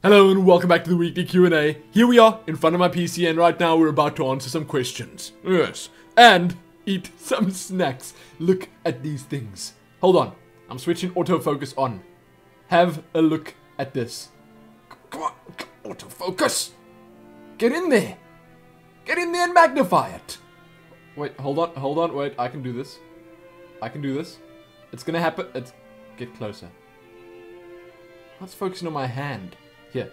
Hello and welcome back to the weekly Q&A. Here we are in front of my PC and right now we're about to answer some questions. Yes. And eat some snacks. Look at these things. Hold on. I'm switching autofocus on. Have a look at this. Come on. Autofocus. Get in there. Get in there and magnify it. Wait, hold on. Wait, I can do this. It's gonna happen. Get closer. Let's focusing on my hand. Here.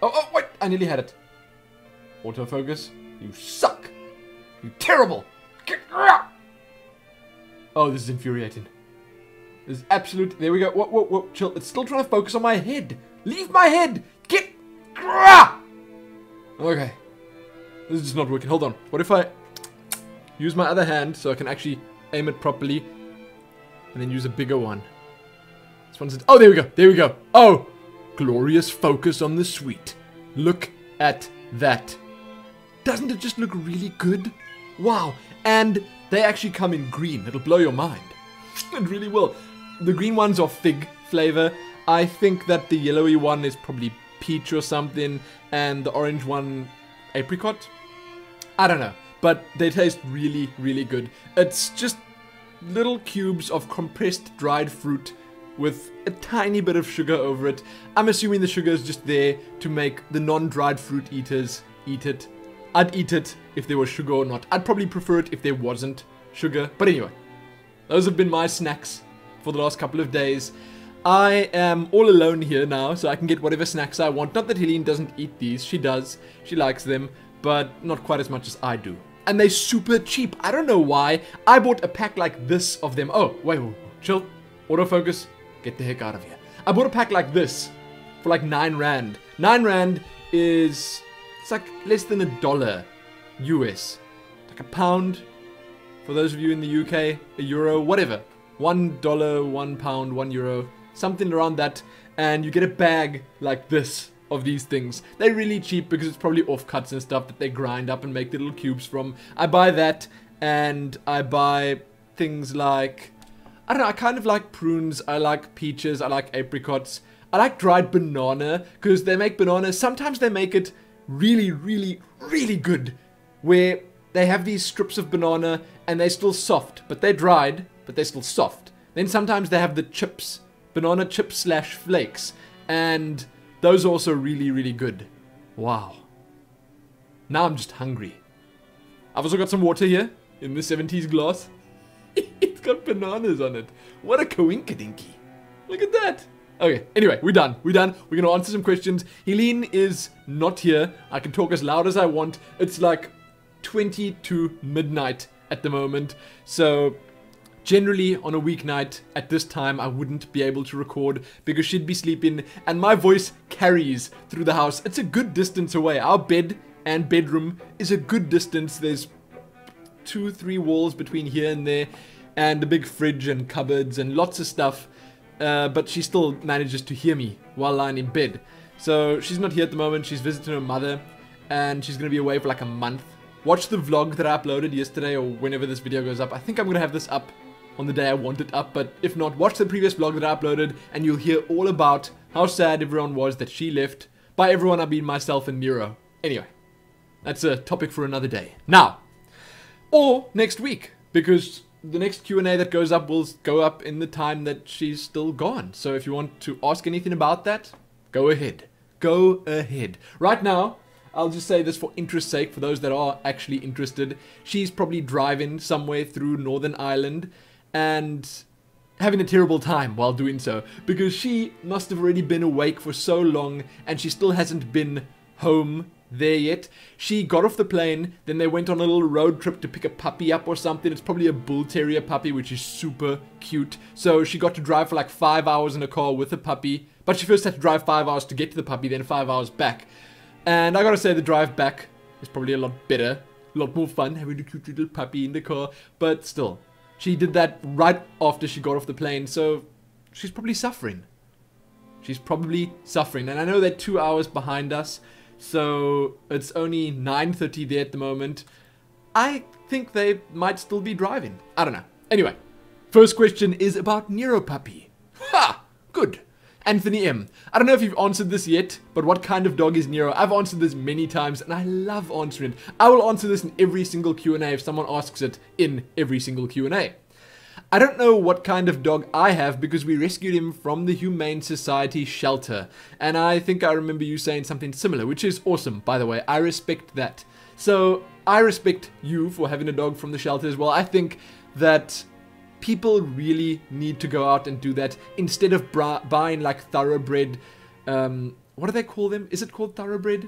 Oh, wait! I nearly had it. Autofocus. You suck! You terrible! Oh, this is infuriating. This is absolute... There we go. Whoa. Chill. It's still trying to focus on my head. Leave my head! Get... Okay. This is just not working. Hold on. What if I use my other hand so I can actually aim it properly and then use a bigger one? This one's... Oh, there we go. Oh! Glorious focus on the sweet. Look at that. Doesn't it just look really good? Wow. And they actually come in green. It'll blow your mind. It really will. The green ones are fig flavor. I think that the yellowy one is probably peach or something. And the orange one, apricot? I don't know. But they taste really, really good. It's just little cubes of compressed dried fruit with a tiny bit of sugar over it. I'm assuming the sugar is just there to make the non-dried fruit eaters eat it. I'd eat it if there was sugar or not. I'd probably prefer it if there wasn't sugar. But anyway, those have been my snacks for the last couple of days. I am all alone here now, so I can get whatever snacks I want. Not that Helene doesn't eat these. She does. She likes them, but not quite as much as I do. And they're super cheap. I don't know why. I bought a pack like this of them. Oh, wait. Chill. Autofocus. Get the heck out of here. I bought a pack like this for like 9 rand. 9 rand is... It's like less than $1 US. Like a pound. For those of you in the UK, a euro, whatever. $1, £1, €1. Something around that. And you get a bag like this of these things. They're really cheap because it's probably offcuts and stuff that they grind up and make the little cubes from. I buy that and I buy things like... I don't know, I kind of like prunes, I like peaches, I like apricots. I like dried banana, because they make bananas. Sometimes they make it really, really, really good. Where they have these strips of banana, and they're still soft. But they're dried, but they're still soft. Then sometimes they have the chips, banana chips / flakes. And those are also really, really good. Wow. Now I'm just hungry. I've also got some water here, in the 70s glass. It's got bananas on it. What a coinkadinky. Look at that. Okay, anyway, we're done. We're going to answer some questions. Helene is not here. I can talk as loud as I want. It's like 20 to midnight at the moment. So, generally on a weeknight at this time, I wouldn't be able to record because she'd be sleeping and my voice carries through the house. It's a good distance away. Our bed and bedroom is a good distance. There's 2-3 walls between here and there, and a big fridge and cupboards and lots of stuff, but she still manages to hear me while lying in bed. So she's not here at the moment. She's visiting her mother and she's gonna be away for like a month. Watch the vlog that I uploaded yesterday or whenever this video goes up. I think I'm gonna have this up on the day I want it up, but if not, watch the previous vlog that I uploaded and you'll hear all about how sad everyone was that she left. By everyone I mean myself and Nero. Anyway, that's a topic for another day. Now, or next week, because the next Q&A that goes up will go up in the time that she's still gone. So if you want to ask anything about that, go ahead. Go ahead. Right now, I'll just say this for interest's sake, for those that are actually interested. She's probably driving somewhere through Northern Ireland and having a terrible time while doing so. Because she must have already been awake for so long and she still hasn't been home there yet. She got off the plane, then they went on a little road trip to pick a puppy up or something. It's probably a bull terrier puppy, which is super cute. So she got to drive for like 5 hours in a car with the puppy, but she first had to drive 5 hours to get to the puppy, then 5 hours back. And I gotta say the drive back is probably a lot better, a lot more fun having a cute little puppy in the car, but still, she did that right after she got off the plane, so she's probably suffering. And I know they're 2 hours behind us. So, it's only 9:30 there at the moment. I think they might still be driving. I don't know. Anyway, first question is about Nero puppy. Ha! Good. Anthony M. I don't know if you've answered this yet, but what kind of dog is Nero? I've answered this many times, and I love answering it. I will answer this in every single Q&A if someone asks it in every single Q&A. I don't know what kind of dog I have because we rescued him from the Humane Society shelter. And I think I remember you saying something similar, which is awesome, by the way. I respect that. So I respect you for having a dog from the shelter as well. I think that people really need to go out and do that instead of buying like thoroughbred, what do they call them? Is it called thoroughbred?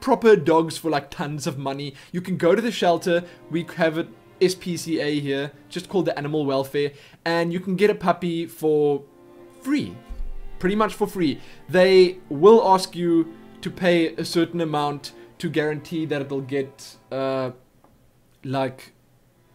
Proper dogs for like tons of money. You can go to the shelter. We have it SPCA here, just called the Animal Welfare, and you can get a puppy for free, pretty much for free. They will ask you to pay a certain amount to guarantee that it'll get like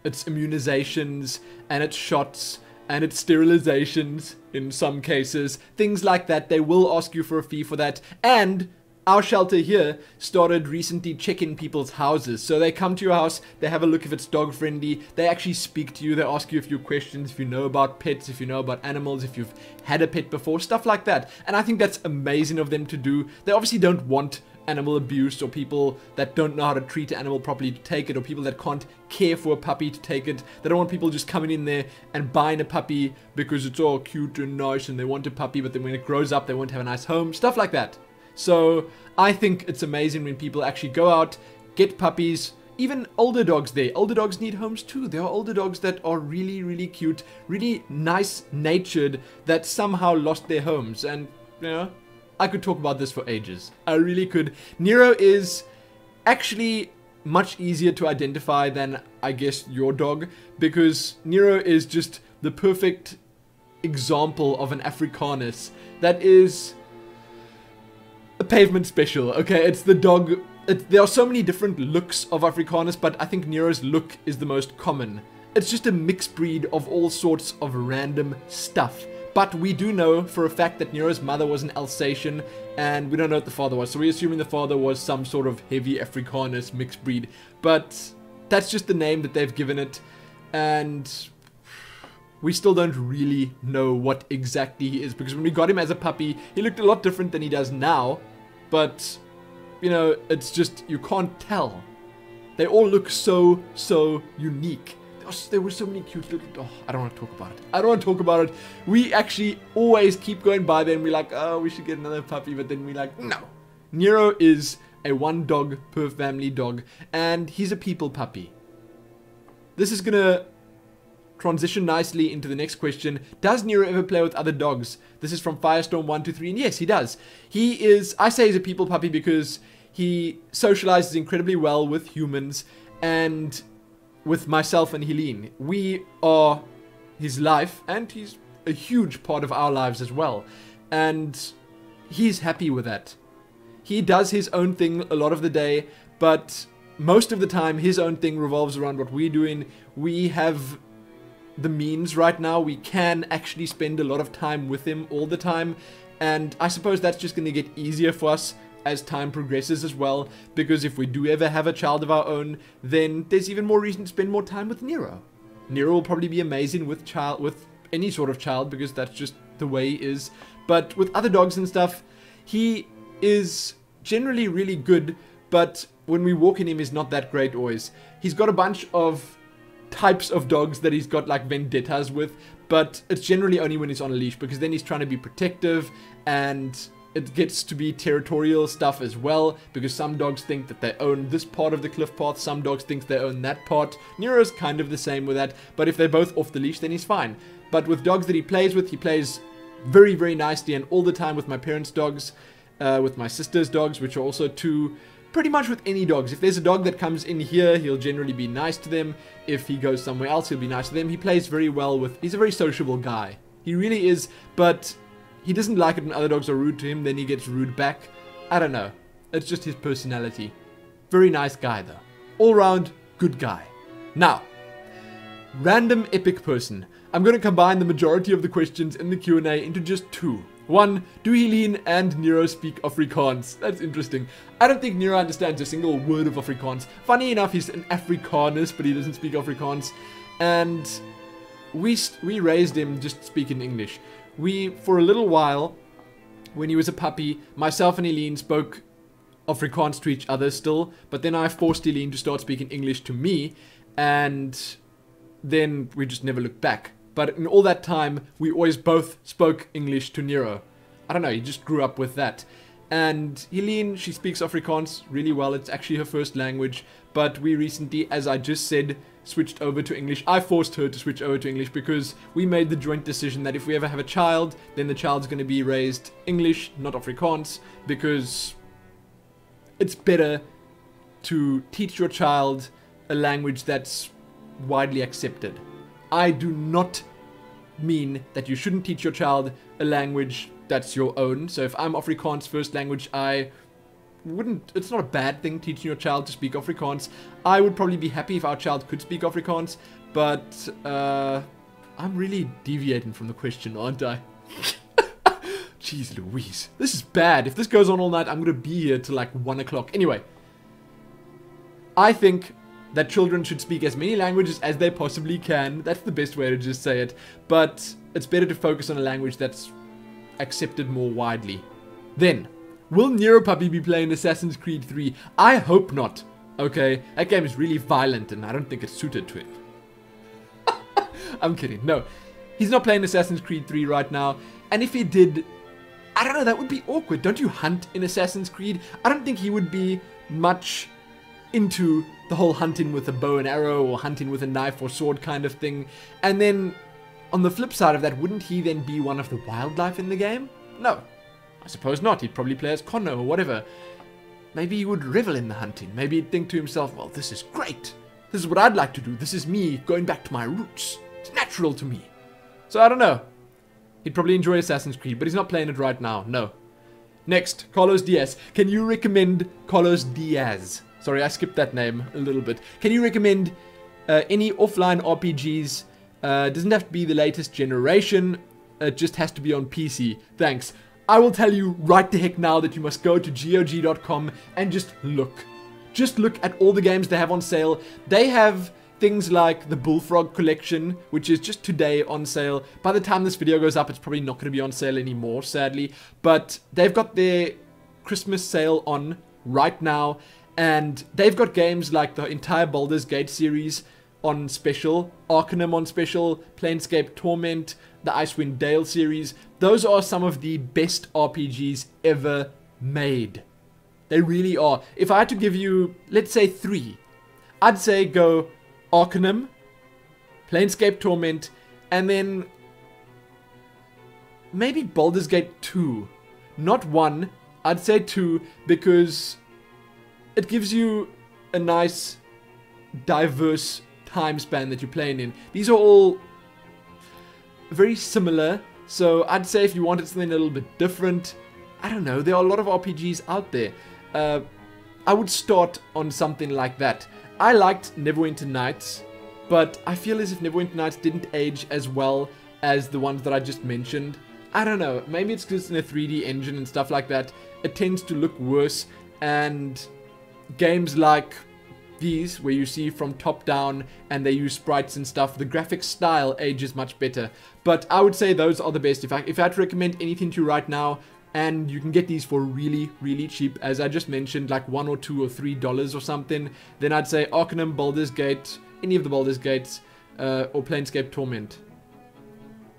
its immunizations and its shots and its sterilizations in some cases, things like that. They will ask you for a fee for that. And our shelter here started recently checking people's houses. So they come to your house, they have a look if it's dog friendly, they actually speak to you, they ask you a few questions, if you know about pets, if you know about animals, if you've had a pet before, stuff like that. And I think that's amazing of them to do. They obviously don't want animal abuse or people that don't know how to treat an animal properly to take it, or people that can't care for a puppy to take it. They don't want people just coming in there and buying a puppy because it's all cute and nice and they want a puppy, but then when it grows up they won't have a nice home, stuff like that. So I think it's amazing when people actually go out, get puppies, even older dogs there. Older dogs need homes too. There are older dogs that are really, really cute, really nice natured, that somehow lost their homes. And, you know, I could talk about this for ages. I really could. Nero is actually much easier to identify than, I guess, your dog, because Nero is just the perfect example of an Africanus that is a pavement special. Okay, it's the dog. There are so many different looks of Africanus, but I think Nero's look is the most common. It's just a mixed breed of all sorts of random stuff. But we do know for a fact that Nero's mother was an Alsatian, and we don't know what the father was. So we're assuming the father was some sort of heavy Africanus mixed breed. But that's just the name that they've given it, and we still don't really know what exactly he is, because when we got him as a puppy, he looked a lot different than he does now. But, you know, it's just, you can't tell. They all look so unique. There were so many cute little... Oh, I don't want to talk about it. I don't want to talk about it. We actually always keep going by there and we're like, oh, we should get another puppy. But then we're like, no. Nero is a one dog per family dog, and he's a people puppy. This is going to transition nicely into the next question. Does Nero ever play with other dogs? This is from Firestorm123, and yes, he does. He is, I say he's a people puppy because he socializes incredibly well with humans and with myself and Helene. We are his life, and he's a huge part of our lives as well. And he's happy with that. He does his own thing a lot of the day, but most of the time his own thing revolves around what we're doing. We have the means right now. We can actually spend a lot of time with him all the time, and I suppose that's just going to get easier for us as time progresses as well, because if we do ever have a child of our own, then there's even more reason to spend more time with Nero. Nero will probably be amazing with any sort of child, because that's just the way he is. But with other dogs and stuff, he is generally really good, but when we walk in him, he's not that great always. He's got a bunch of types of dogs that he's got like vendettas with, but it's generally only when he's on a leash, because then he's trying to be protective, and it gets to be territorial stuff as well, because some dogs think that they own this part of the cliff path, some dogs think they own that part. Nero's kind of the same with that, but if they're both off the leash, then he's fine. But with dogs that he plays with, he plays very, very nicely, and all the time with my parents' dogs, with my sister's dogs, which are also two. Pretty much with any dogs. If there's a dog that comes in here, he'll generally be nice to them. If he goes somewhere else, he'll be nice to them. He plays very well with... He's a very sociable guy. He really is, but he doesn't like it when other dogs are rude to him, then he gets rude back. I don't know. It's just his personality. Very nice guy, though. All round, good guy. Now, random epic person. I'm going to combine the majority of the questions in the Q&A into just two. One, do Helene and Nero speak Afrikaans? That's interesting. I don't think Nero understands a single word of Afrikaans. Funny enough, he's an Afrikanus, but he doesn't speak Afrikaans. And we raised him just speaking English. for a little while, when he was a puppy, myself and Helene spoke Afrikaans to each other still, but then I forced Helene to start speaking English to me, and then we just never looked back. But in all that time, we always both spoke English to Nero. I don't know, he just grew up with that. And Helene, she speaks Afrikaans really well. It's actually her first language. But we recently, as I just said, switched over to English. I forced her to switch over to English because we made the joint decision that if we ever have a child, then the child's going to be raised English, not Afrikaans, because it's better to teach your child a language that's widely accepted. I do not mean that you shouldn't teach your child a language that's your own. So if I'm Afrikaans first language, I wouldn't, it's not a bad thing teaching your child to speak Afrikaans. I would probably be happy if our child could speak Afrikaans, but I'm really deviating from the question, aren't I? Jeez Louise, this is bad. If this goes on all night, I'm gonna be here till like 1 o'clock. Anyway, I think that children should speak as many languages as they possibly can. That's the best way to just say it. But it's better to focus on a language that's accepted more widely. Then, will Nero Puppy be playing Assassin's Creed 3? I hope not. Okay, that game is really violent and I don't think it's suited to him. I'm kidding. No, he's not playing Assassin's Creed 3 right now. And if he did, I don't know, that would be awkward. Don't you hunt in Assassin's Creed? I don't think he would be much into the whole hunting with a bow and arrow or hunting with a knife or sword kind of thing. And then on the flip side of that, wouldn't he then be one of the wildlife in the game? No, I suppose not. He'd probably play as Connor or whatever. Maybe he would revel in the hunting. Maybe he'd think to himself, well, this is great. This is what I'd like to do. This is me going back to my roots. It's natural to me. So I don't know. He'd probably enjoy Assassin's Creed, but he's not playing it right now. No. Next, Carlos Diaz. Can you recommend Carlos Diaz? Sorry, I skipped that name a little bit. Can you recommend any offline RPGs? Doesn't have to be the latest generation. It just has to be on PC. Thanks. I will tell you right the heck now that you must go to GOG.com and just look. Just look at all the games they have on sale. They have things like the Bullfrog collection, which is just today on sale. By the time this video goes up, it's probably not going to be on sale anymore, sadly. But they've got their Christmas sale on right now. And they've got games like the entire Baldur's Gate series on special, Arcanum on special, Planescape Torment, the Icewind Dale series. Those are some of the best RPGs ever made. They really are. If I had to give you, let's say 3, I'd say go Arcanum, Planescape Torment, and then maybe Baldur's Gate 2. Not 1, I'd say 2, because it gives you a nice, diverse time span that you're playing in. These are all very similar, so I'd say if you wanted something a little bit different, I don't know, there are a lot of RPGs out there. I would start on something like that. I liked Neverwinter Nights, but I feel as if Neverwinter Nights didn't age as well as the ones that I just mentioned. I don't know, maybe it's because it's in a 3D engine and stuff like that. It tends to look worse, and games like these, where you see from top down and they use sprites and stuff, the graphic style ages much better. But I would say those are the best. If I had to recommend anything to you right now, and you can get these for really, really cheap, as I just mentioned, like $1 or $2 or $3 or something, then I'd say Arcanum, Baldur's Gate, any of the Baldur's Gates, or Planescape Torment.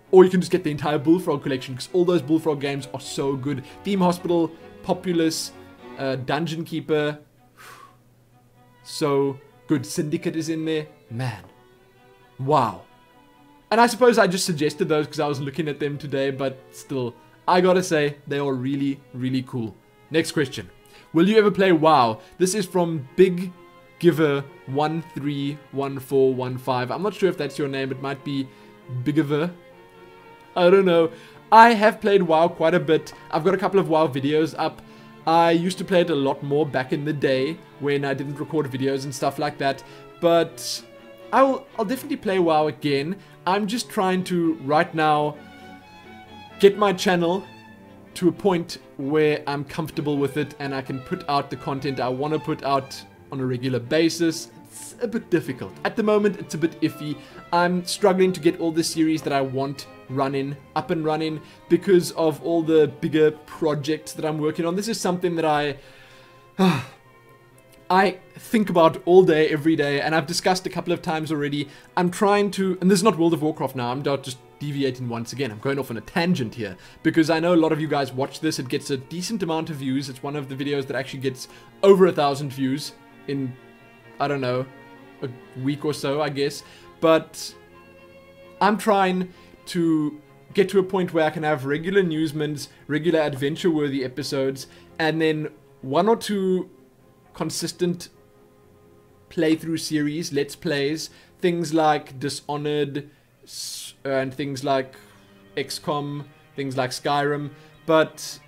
Or you can just get the entire Bullfrog collection, because all those Bullfrog games are so good. Theme Hospital, Populous, Dungeon Keeper, so good. Syndicate is in there. Man. Wow. And I suppose I just suggested those because I was looking at them today, but still, I gotta say, they are really, really cool. Next question. Will you ever play WoW? This is from Big Giver 131415. I'm not sure if that's your name. It might be Bigiver. I don't know. I have played WoW quite a bit. I've got a couple of WoW videos up. I used to play it a lot more back in the day when I didn't record videos and stuff like that. But I'll definitely play WoW again. I'm just trying to, right now, get my channel to a point where I'm comfortable with it and I can put out the content I want to put out on a regular basis. It's a bit difficult. At the moment, it's a bit iffy. I'm struggling to get all the series that I want up and running, because of all the bigger projects that I'm working on. This is something that I think about all day, every day, and I've discussed a couple of times already. I'm trying to, and this is not World of Warcraft now, I'm not just deviating once again. I'm going off on a tangent here, because I know a lot of you guys watch this. It gets a decent amount of views. It's one of the videos that actually gets over 1,000 views in, I don't know, a week or so, I guess. But I'm trying to get to a point where I can have regular newsmans, regular adventure-worthy episodes, and then 1 or 2 consistent playthrough series, let's plays, things like Dishonored and things like XCOM, things like Skyrim. But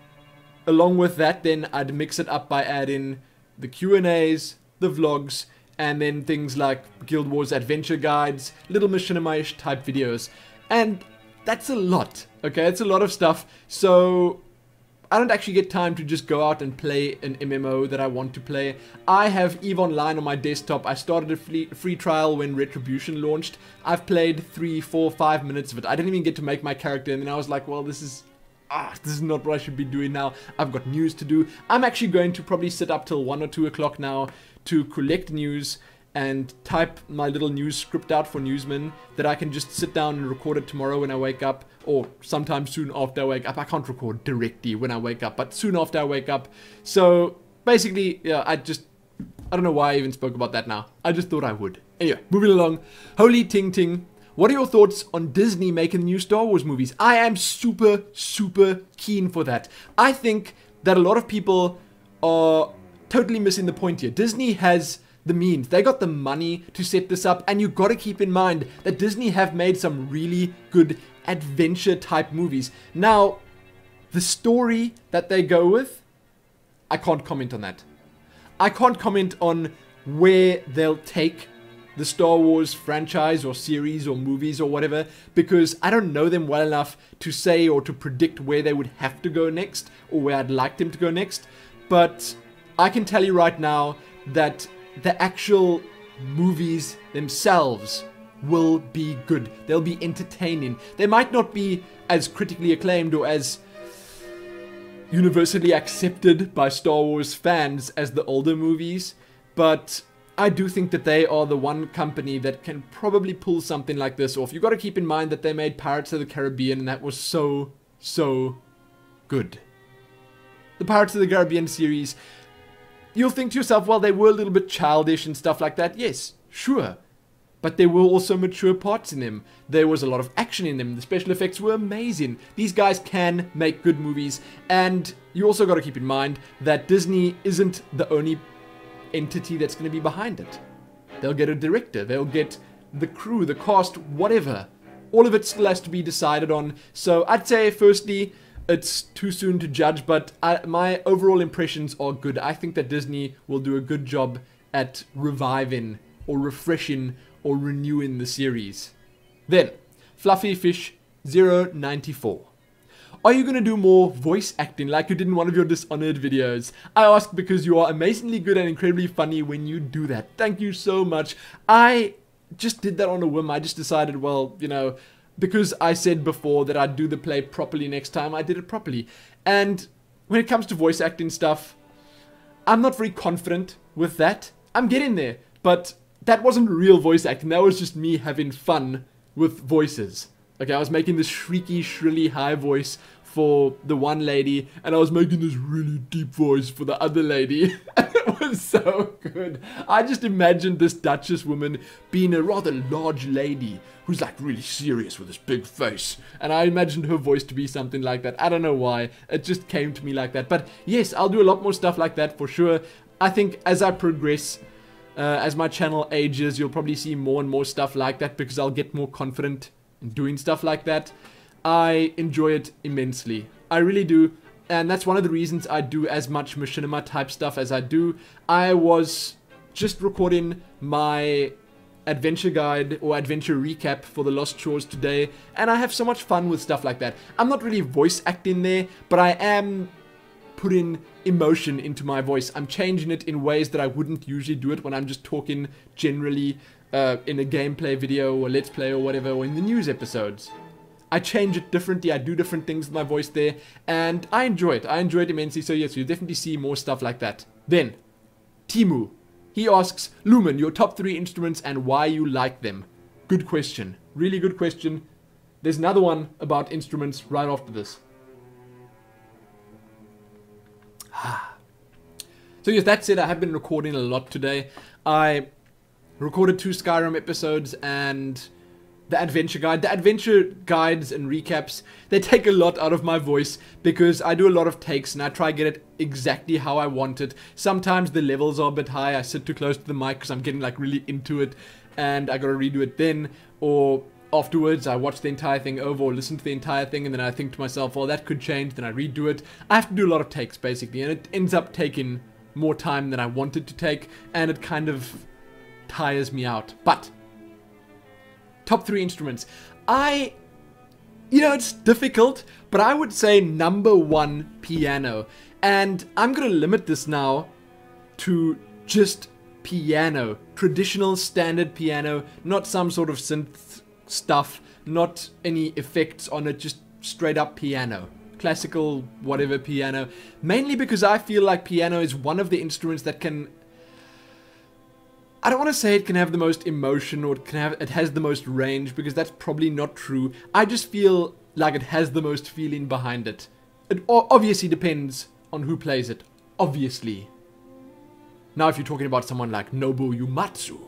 along with that, then I'd mix it up by adding the Q&As, the vlogs, and then things like Guild Wars adventure guides, little machinima-ish type videos. And that's a lot, okay? It's a lot of stuff. So I don't actually get time to just go out and play an MMO that I want to play. I have EVE Online on my desktop. I started a free trial when Retribution launched. I've played 3, 4, 5 minutes of it. I didn't even get to make my character, and then I was like, well, this is not what I should be doing now. I've got news to do. I'm actually going to probably sit up till 1 or 2 o'clock now to collect news and type my little news script out for newsmen that I can just sit down and record it tomorrow when I wake up, or sometime soon after I wake up. I can't record directly when I wake up, but soon after I wake up. So basically, yeah, I don't know why I even spoke about that now. I just thought I would. Anyway, moving along. Holy Ting Ting. What are your thoughts on Disney making new Star Wars movies? I am super, super keen for that. I think that a lot of people are totally missing the point here. Disney has the means. They got the money to set this up, and you got to keep in mind that Disney have made some really good adventure type movies. Now, the story that they go with, I can't comment on that. I can't comment on where they'll take the Star Wars franchise or series or movies or whatever, because I don't know them well enough to say or to predict where they would have to go next or where I'd like them to go next. But I can tell you right now that the actual movies themselves will be good. They'll be entertaining. They might not be as critically acclaimed or as universally accepted by Star Wars fans as the older movies, but I do think that they are the one company that can probably pull something like this off. You got to keep in mind that they made Pirates of the Caribbean, and that was so good. The Pirates of the Caribbean series, you'll think to yourself, well, they were a little bit childish and stuff like that. Yes, sure. But there were also mature parts in them. There was a lot of action in them. The special effects were amazing. These guys can make good movies. And you also got to keep in mind that Disney isn't the only entity that's going to be behind it. They'll get a director. They'll get the crew, the cast, whatever. All of it still has to be decided on. So I'd say, firstly, it's too soon to judge, but my overall impressions are good. I think that Disney will do a good job at reviving or refreshing or renewing the series. Then, Fluffy Fish 094. Are you going to do more voice acting like you did in one of your Dishonored videos? I ask because you are amazingly good and incredibly funny when you do that. Thank you so much. I just did that on a whim. I just decided, well, you know, because I said before that I'd do the play properly next time, I did it properly. And when it comes to voice acting stuff, I'm not very confident with that. I'm getting there, but that wasn't real voice acting. That was just me having fun with voices. Okay, I was making this shrieky, shrilly high voice for the one lady, and I was making this really deep voice for the other lady. It was so good. I just imagined this Duchess woman being a rather large lady who's like really serious with this big face, and I imagined her voice to be something like that. I don't know why. It just came to me like that. But yes, I'll do a lot more stuff like that for sure. I think as I progress, as my channel ages, you'll probably see more and more stuff like that because I'll get more confident in doing stuff like that. I enjoy it immensely. I really do. And that's one of the reasons I do as much machinima type stuff as I do. I was just recording my adventure guide or adventure recap for the Lost Shores today, and I have so much fun with stuff like that. I'm not really voice acting there, but I am putting emotion into my voice. I'm changing it in ways that I wouldn't usually do it when I'm just talking generally in a gameplay video or let's play or whatever, or in the news episodes. I change it differently. I do different things with my voice there, and I enjoy it. I enjoy it immensely. So yes, you'll definitely see more stuff like that. Then, Timu. He asks, Lumin, your top 3 instruments and why you like them. Good question. Really good question. There's another one about instruments right after this. So yes, that said, I have been recording a lot today. I recorded 2 Skyrim episodes and the adventure guide. The adventure guides and recaps, they take a lot out of my voice because I do a lot of takes and I try to get it exactly how I want it. Sometimes the levels are a bit high. I sit too close to the mic because I'm getting like really into it and I gotta redo it then, or afterwards I watch the entire thing over or listen to the entire thing and then I think to myself, well, that could change, then I redo it. I have to do a lot of takes basically, and it ends up taking more time than I wanted to take, and it kind of tires me out. But top 3 instruments. It's difficult, but I would say number 1, piano. And I'm gonna limit this now to just piano. Traditional standard piano, not some sort of synth stuff, not any effects on it, just straight up piano. Classical, whatever piano. Mainly because I feel like piano is one of the instruments that can... I don't want to say it can have the most emotion or it has the most range, because that's probably not true. I just feel like it has the most feeling behind it. It obviously depends on who plays it. Obviously. Now if you're talking about someone like Nobuo Uematsu,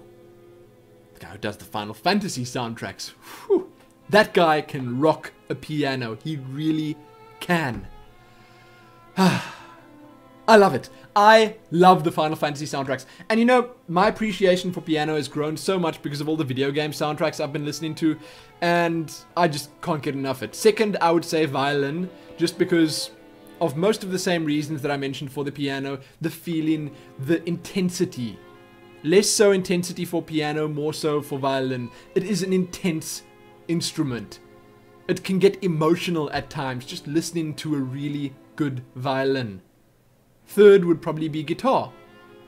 the guy who does the Final Fantasy soundtracks, whew, that guy can rock a piano. He really can. I love it. I love the Final Fantasy soundtracks. And you know, my appreciation for piano has grown so much because of all the video game soundtracks I've been listening to, and I just can't get enough of it. Second, I would say violin, just because of most of the same reasons that I mentioned for the piano. The feeling, the intensity. Less so intensity for piano, more so for violin. It is an intense instrument. It can get emotional at times just listening to a really good violin. Third would probably be guitar,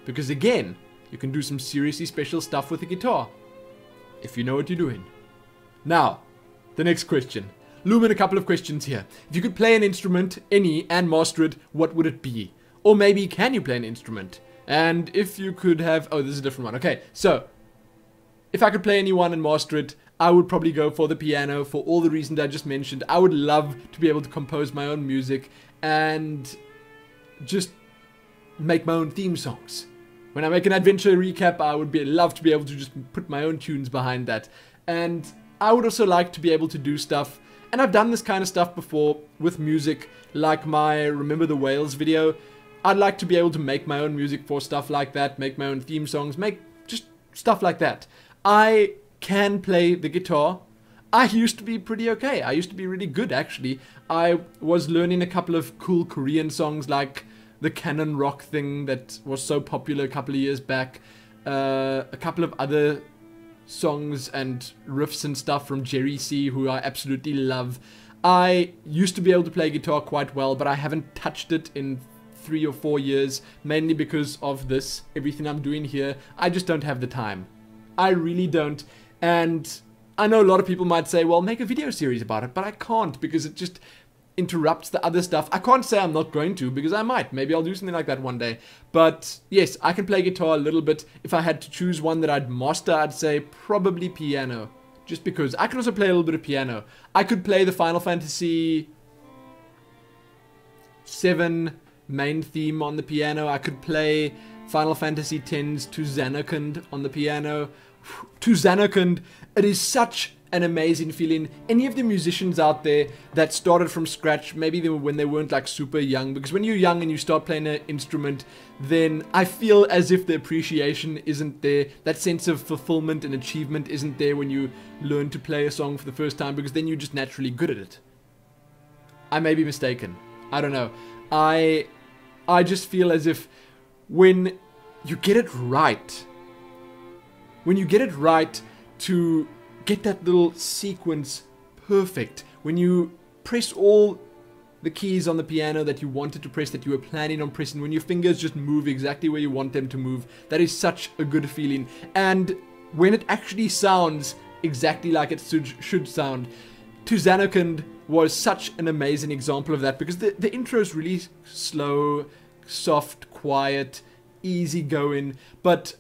because again, you can do some seriously special stuff with the guitar, if you know what you're doing. Now, the next question. Lumin, a couple of questions here. If you could play an instrument, any, and master it, what would it be? Or maybe, can you play an instrument? And if you could have... Oh, this is a different one. Okay, so, if I could play any one and master it, I would probably go for the piano for all the reasons I just mentioned. I would love to be able to compose my own music and just make my own theme songs. When I make an adventure recap, I would love to be able to just put my own tunes behind that. And I would also like to be able to do stuff, and I've done this kind of stuff before with music, like my Remember the Whales video. I'd like to be able to make my own music for stuff like that, make my own theme songs, make just stuff like that. I can play the guitar. I used to be pretty okay. I used to be really good, actually. I was learning a couple of cool Korean songs, like the canon rock thing that was so popular a couple of years back. A couple of other songs and riffs and stuff from Jerry C, who I absolutely love. I used to be able to play guitar quite well, but I haven't touched it in 3 or 4 years, mainly because of this, everything I'm doing here. I just don't have the time. I really don't. And I know a lot of people might say, well, make a video series about it, but I can't, because it just interrupts the other stuff. I can't say I'm not going to, because I might. Maybe I'll do something like that one day. But yes, I can play guitar a little bit. If I had to choose one that I'd master, I'd say probably piano. Just because. I can also play a little bit of piano. I could play the Final Fantasy VII main theme on the piano. I could play Final Fantasy X's To Xanarkand on the piano. To Xanarkand, it is such an amazing feeling. Any of the musicians out there that started from scratch, maybe when they weren't like super young, because when you're young and you start playing an instrument, then I feel as if the appreciation isn't there. That sense of fulfillment and achievement isn't there when you learn to play a song for the first time, because then you're just naturally good at it. I may be mistaken. I don't know. I just feel as if when you get it right, to get that little sequence perfect, when you press all the keys on the piano that you wanted to press, that you were planning on pressing, when your fingers just move exactly where you want them to move, that is such a good feeling. And when it actually sounds exactly like it should sound, to Zanarkand was such an amazing example of that, because the intro is really slow, soft, quiet, easy going. But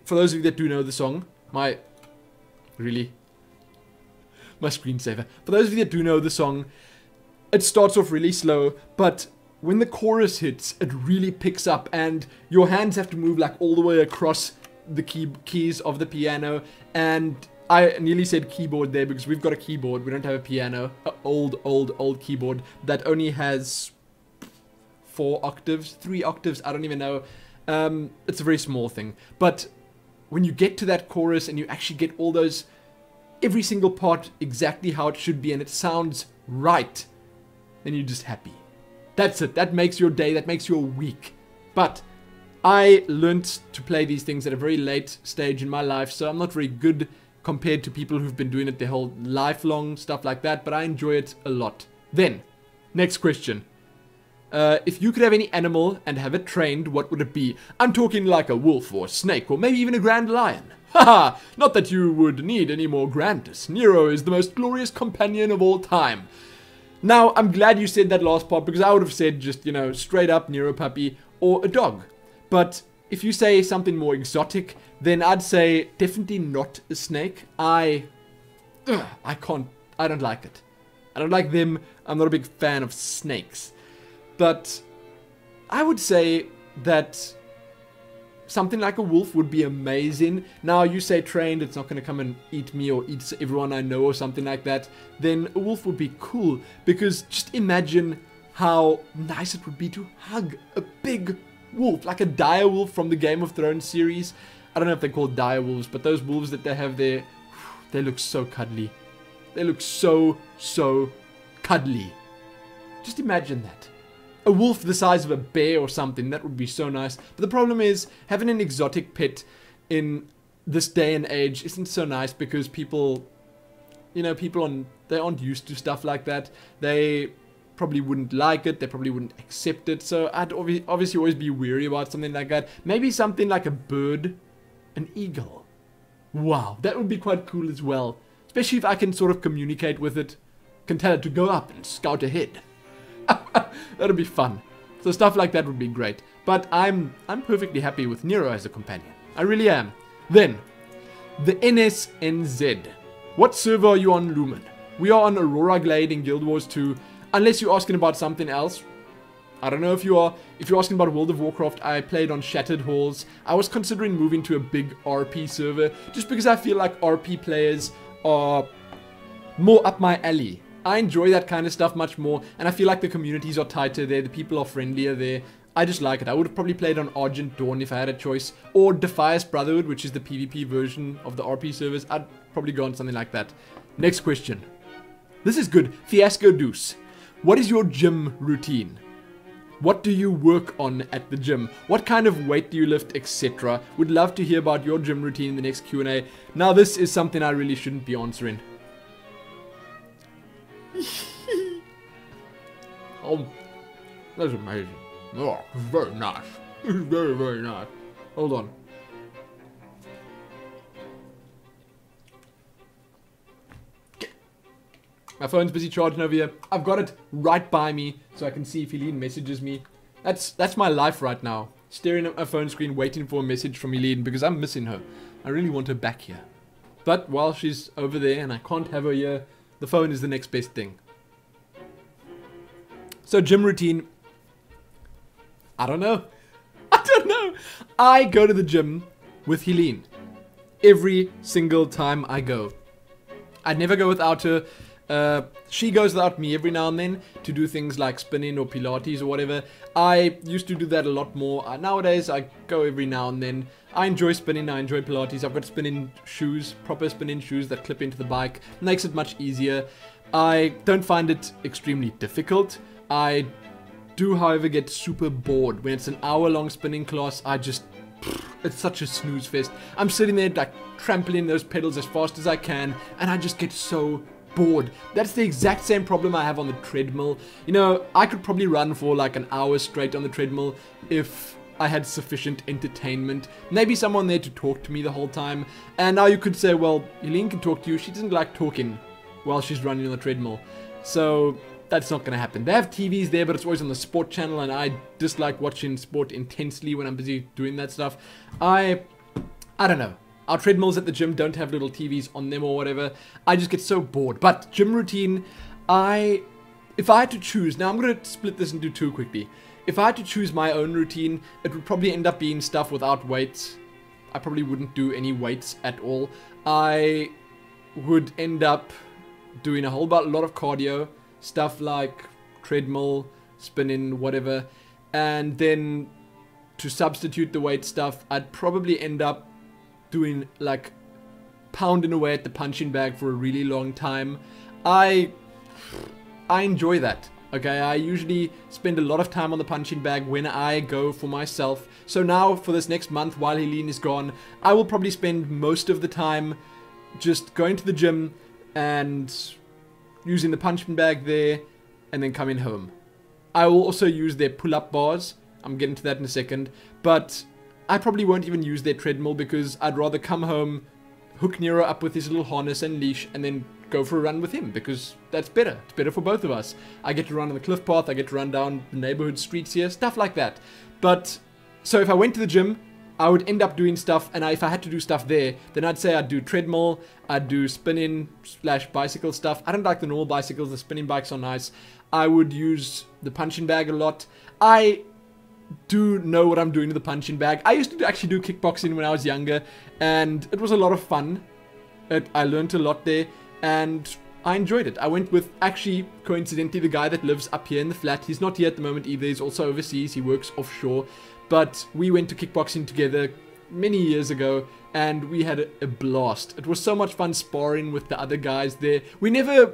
for those of you that do know the song, my screensaver. For those of you that do know the song, it starts off really slow, but when the chorus hits, it really picks up, and your hands have to move like all the way across the keys of the piano. And I nearly said keyboard there because we've got a keyboard. We don't have a piano. An old keyboard that only has 4 octaves, 3 octaves. I don't even know. It's a very small thing. But when you get to that chorus and you actually get all those, every single part exactly how it should be, and it sounds right, then you're just happy. That's it. That makes your day. That makes your week. But I learnt to play these things at a very late stage in my life, so I'm not very good compared to people who've been doing it their whole lifelong, stuff like that, but I enjoy it a lot. Then, next question. If you could have any animal and have it trained, what would it be? I'm talking like a wolf or a snake or maybe even a grand lion. Haha, not that you would need any more grandness. Nero is the most glorious companion of all time. Now, I'm glad you said that last part, because I would have said just, you know, straight up Nero puppy or a dog. But if you say something more exotic, then I'd say definitely not a snake. I don't like it. I don't like them. I'm not a big fan of snakes. But I would say that something like a wolf would be amazing. Now, you say trained, it's not going to come and eat me or eat everyone I know or something like that. Then a wolf would be cool, because just imagine how nice it would be to hug a big wolf, like a dire wolf from the Game of Thrones series. I don't know if they're called dire wolves, but those wolves that they have there, they look so cuddly. They look so cuddly. Just imagine that. A wolf the size of a bear or something, that would be so nice. But the problem is, having an exotic pet in this day and age isn't so nice, because people, you know, they aren't used to stuff like that. They probably wouldn't like it, they probably wouldn't accept it. So I'd obviously always be weary about something like that. Maybe something like a bird, an eagle. Wow, that would be quite cool as well. Especially if I can sort of communicate with it, can tell it to go up and scout ahead. That'd be fun. So stuff like that would be great. But I'm perfectly happy with Nero as a companion. I really am. Then, the NSNZ. What server are you on, Lumin? We are on Aurora Glade in Guild Wars 2. Unless you're asking about something else. I don't know if you are. If you're asking about World of Warcraft, I played on Shattered Halls. I was considering moving to a big RP server, just because I feel like RP players are more up my alley. I enjoy that kind of stuff much more, and I feel like the communities are tighter there, the people are friendlier there. I just like it. I would have probably played on Argent Dawn if I had a choice, or Defias Brotherhood, which is the PvP version of the RP servers. I'd probably go on something like that. Next question. This is good. Fiasco Deuce. What is your gym routine? What do you work on at the gym? What kind of weight do you lift, etc.? Would love to hear about your gym routine in the next Q&A. Now, this is something I really shouldn't be answering. Oh, that's amazing. Oh, it's very nice. It's very nice. Hold on. My phone's busy charging over here. I've got it right by me so I can see if Helene messages me. That's my life right now. Staring at my phone screen, waiting for a message from Helene, because I'm missing her. I really want her back here. But while she's over there and I can't have her here, the phone is the next best thing. So gym routine. I don't know. I go to the gym with Helene every single time I go. I never go without her. She goes without me every now and then to do things like spinning or Pilates or whatever. I used to do that a lot more. Nowadays, I go every now and then. I enjoy spinning, I enjoy Pilates. I've got spinning shoes, proper spinning shoes that clip into the bike. Makes it much easier. I don't find it extremely difficult. I do, however, get super bored. When it's an hour-long spinning class, it's such a snooze fest. I'm sitting there, like, trampling those pedals as fast as I can, and I just get so bored. That's the exact same problem I have on the treadmill. You know, I could probably run for like an hour straight on the treadmill if I had sufficient entertainment. Maybe someone there to talk to me the whole time. And now you could say, well, Helene can talk to you. She doesn't like talking while she's running on the treadmill. So that's not going to happen. They have TVs there, but it's always on the sport channel, and I dislike watching sport intensely when I'm busy doing that stuff. I don't know. Our treadmills at the gym don't have little TVs on them or whatever. I just get so bored. But gym routine, if I had to choose, now I'm going to split this into two quickly. If I had to choose my own routine, it would probably end up being stuff without weights. I probably wouldn't do any weights at all. I would end up doing a lot of cardio, stuff like treadmill, spinning, whatever. And then to substitute the weight stuff, I'd probably end up doing like pounding away at the punching bag for a really long time. I enjoy that. Okay, I usually spend a lot of time on the punching bag when I go for myself. So now for this next month while Helene is gone, I will probably spend most of the time just going to the gym and using the punching bag there and then coming home. I will also use their pull-up bars. I'm getting to that in a second. But I probably won't even use their treadmill because I'd rather come home, hook Nero up with his little harness and leash, and then go for a run with him, because that's better. It's better for both of us. I get to run on the cliff path, I get to run down the neighborhood streets here, stuff like that. But, so if I went to the gym, I would end up doing stuff, and if I had to do stuff there, then I'd say I'd do treadmill, I'd do spinning / bicycle stuff. I don't like the normal bicycles, the spinning bikes are nice. I would use the punching bag a lot. I do know what I'm doing to the punching bag. I used to actually do kickboxing when I was younger, and it was a lot of fun. I learned a lot there, and I enjoyed it. I went with, actually, coincidentally, the guy that lives up here in the flat. He's not here at the moment either. He's also overseas. He works offshore. But we went to kickboxing together many years ago, and we had a blast. It was so much fun sparring with the other guys there. We never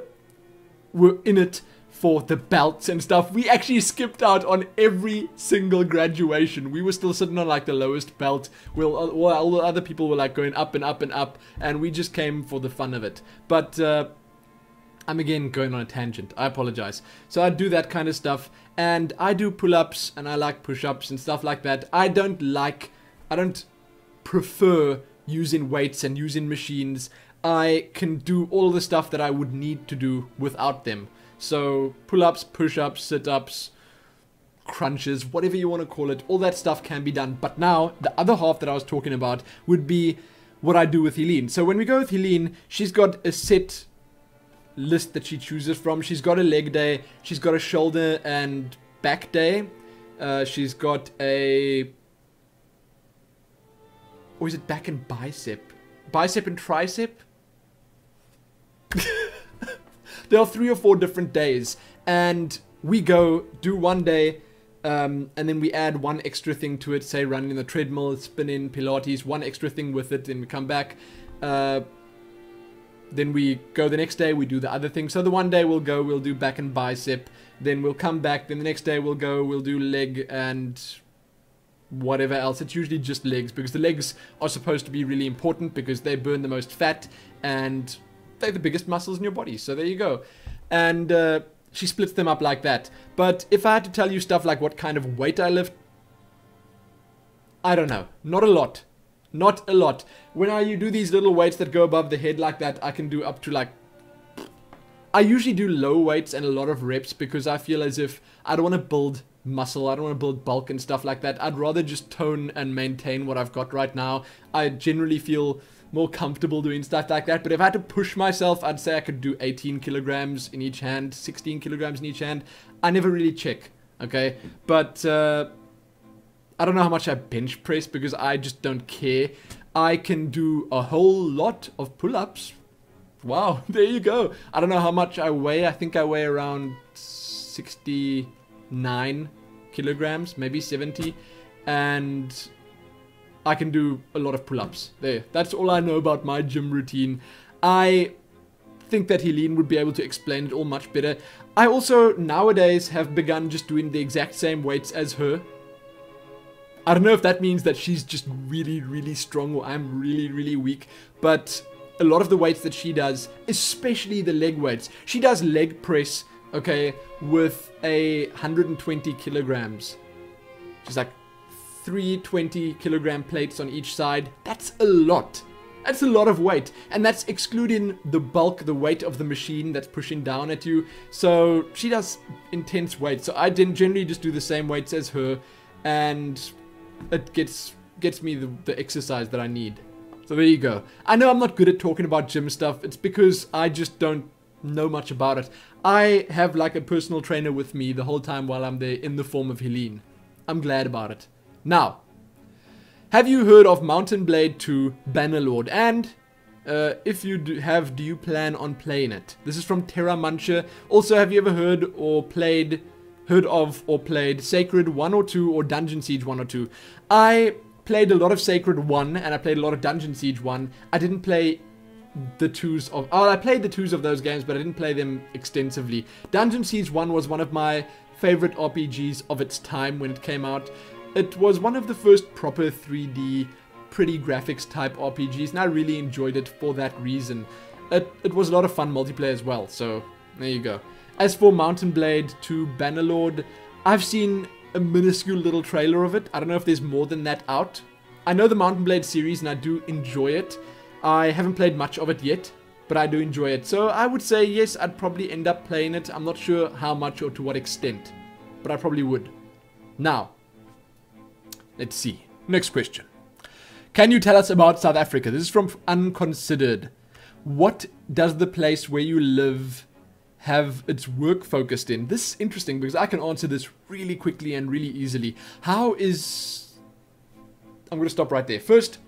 were in it for the belts and stuff. We actually skipped out on every single graduation. We were still sitting on like the lowest belt, while all the other people were like going up and up and up, and we just came for the fun of it. But I'm again going on a tangent. I apologize. So I do that kind of stuff, and I do pull-ups, and I like push-ups and stuff like that. I don't prefer using weights and using machines. I can do all the stuff that I would need to do without them. So pull-ups, push-ups, sit-ups, crunches, whatever you want to call it, all that stuff can be done. But now, the other half that I was talking about would be what I do with Helene. So when we go with Helene, she's got a set list that she chooses from. She's got a leg day, she's got a shoulder and back day, she's got a... or is it back and bicep? Bicep and tricep? There are 3 or 4 different days, and we go do one day, and then we add one extra thing to it, say running the treadmill, spinning, Pilates, one extra thing with it, then we come back. Then we go the next day, we do the other thing. So the one day we'll do back and bicep, then we'll come back, then the next day we'll do leg and whatever else. It's usually just legs, because the legs are supposed to be really important because they burn the most fat and they're the biggest muscles in your body. So there you go. And she splits them up like that. But if I had to tell you stuff like what kind of weight I lift, I don't know. Not a lot. Not a lot. When you do these little weights that go above the head like that, I can do up to like... I usually do low weights and a lot of reps because I feel as if I don't want to build muscle, I don't want to build bulk and stuff like that. I'd rather just tone and maintain what I've got right now. I generally feel more comfortable doing stuff like that. But if I had to push myself, I'd say I could do 18 kilograms in each hand, 16 kilograms in each hand. I never really check, okay? But I don't know how much I bench press because I just don't care. I can do a whole lot of pull-ups. Wow, there you go. I don't know how much I weigh. I think I weigh around 69 kilograms, maybe 70. And I can do a lot of pull-ups. There, that's all I know about my gym routine. I think that Helene would be able to explain it all much better. I also, nowadays, have begun just doing the exact same weights as her. I don't know if that means that she's just really, really strong or I'm really, really weak. But a lot of the weights that she does, especially the leg weights, she does leg press, okay, with 120 kilograms. She's like 3 20 kilogram plates on each side. That's a lot. That's a lot of weight, and that's excluding the bulk, the weight of the machine that's pushing down at you. So she does intense weight. So I generally just do the same weights as her, and it gets me the exercise that I need. So there you go. I know I'm not good at talking about gym stuff. It's because I just don't know much about it. I have like a personal trainer with me the whole time while I'm there in the form of Helene. I'm glad about it. Now, have you heard of Mountain Blade 2 Bannerlord? And if you do you plan on playing it? This is from Terra Muncher. Also, have you ever heard of or played Sacred 1 or 2 or Dungeon Siege 1 or 2? I played a lot of Sacred 1 and I played a lot of Dungeon Siege 1. I didn't play the twos of... Oh, I played the twos of those games, but I didn't play them extensively. Dungeon Siege 1 was one of my favorite RPGs of its time when it came out. It was one of the first proper 3D, pretty graphics type RPGs, and I really enjoyed it for that reason. It was a lot of fun multiplayer as well, so there you go. As for Mountain Blade 2 Bannerlord, I've seen a minuscule little trailer of it. I don't know if there's more than that out. I know the Mountain Blade series and I do enjoy it. I haven't played much of it yet, but I do enjoy it. So I would say yes, I'd probably end up playing it. I'm not sure how much or to what extent, but I probably would. Now, let's see. Next question. Can you tell us about South Africa? This is from Unconsidered. What does the place where you live have its work focused in? This is interesting because I can answer this really quickly and really easily. I'm going to stop right there. First,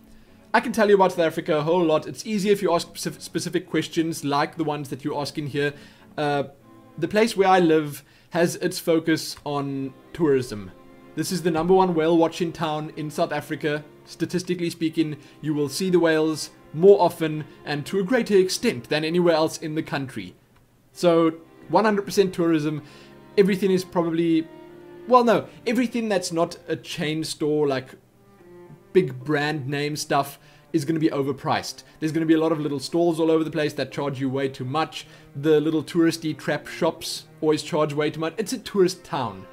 I can tell you about South Africa a whole lot. It's easier if you ask specific questions like the ones that you're asking here. The place where I live has its focus on tourism. This is the #1 whale watching town in South Africa. Statistically speaking, you will see the whales more often and to a greater extent than anywhere else in the country. So 100% tourism. Everything is probably, well, no, everything that's not a chain store, like big brand name stuff, is going to be overpriced. There's going to be a lot of little stalls all over the place that charge you way too much. The little touristy trap shops always charge way too much. It's a tourist town.